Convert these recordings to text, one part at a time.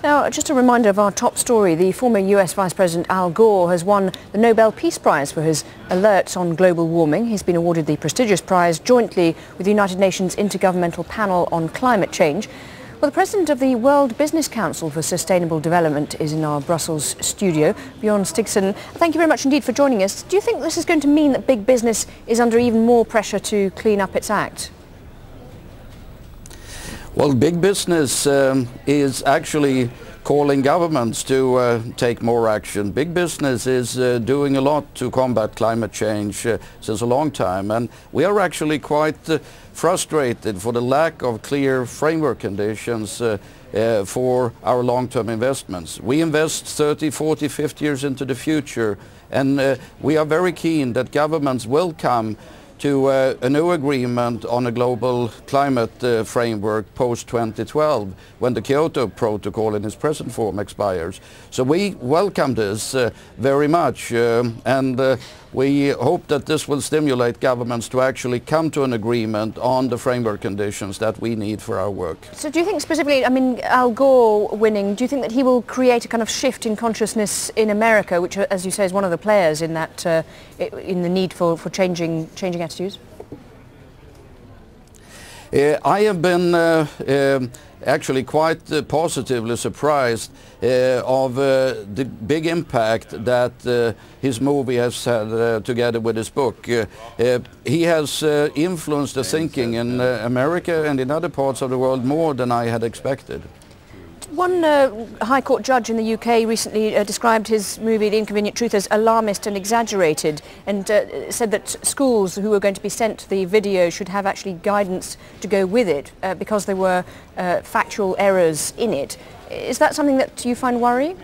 Now, just a reminder of our top story. The former US Vice President Al Gore has won the Nobel Peace Prize for his alerts on global warming. He's been awarded the prestigious prize jointly with the United Nations Intergovernmental Panel on Climate Change. Well, the President of the World Business Council for Sustainable Development is in our Brussels studio, Bjorn Stigson. Thank you very much indeed for joining us. Do you think this is going to mean that big business is under even more pressure to clean up its act? Well, big business is actually calling governments to take more action. Big business is doing a lot to combat climate change since a long time, and we are actually quite frustrated for the lack of clear framework conditions for our long-term investments. We invest 30, 40, 50 years into the future, and we are very keen that governments will come to a new agreement on a global climate framework post-2012 when the Kyoto Protocol in its present form expires. So we welcome this very much and we hope that this will stimulate governments to actually come to an agreement on the framework conditions that we need for our work. So do you think specifically, I mean, Al Gore winning, do you think that he will create a kind of shift in consciousness in America, which, as you say, is one of the players in that, in the need for changing attitudes? I have been actually quite positively surprised of the big impact that his movie has had together with his book. He has influenced the thinking in America and in other parts of the world more than I had expected. One High Court judge in the UK recently described his movie The Inconvenient Truth as alarmist and exaggerated, and said that schools who were going to be sent the video should have actually guidance to go with it because there were factual errors in it. Is that something that you find worrying?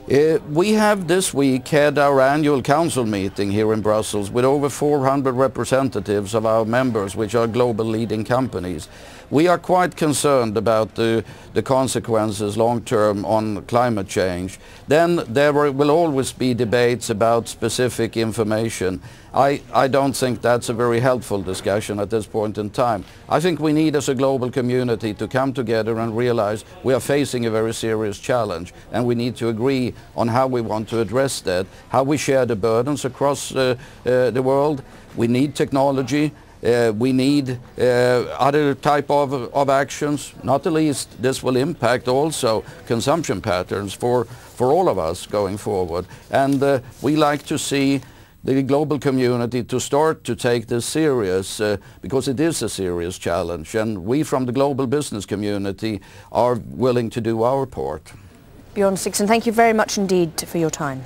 We have this week had our annual council meeting here in Brussels with over 400 representatives of our members, which are global leading companies. We are quite concerned about the consequences long-term on climate change. Then there will always be debates about specific information. I don't think that's a very helpful discussion at this point in time. I think we need, as a global community, to come together and realize we are facing a very serious challenge, and we need to agree on how we want to address that, how we share the burdens across the world. We need technology. We need other type of actions. Not the least, this will impact also consumption patterns for all of us going forward. And we like to see the global community to start to take this serious because it is a serious challenge, and we from the global business community are willing to do our part. Bjorn Stigson, thank you very much indeed for your time.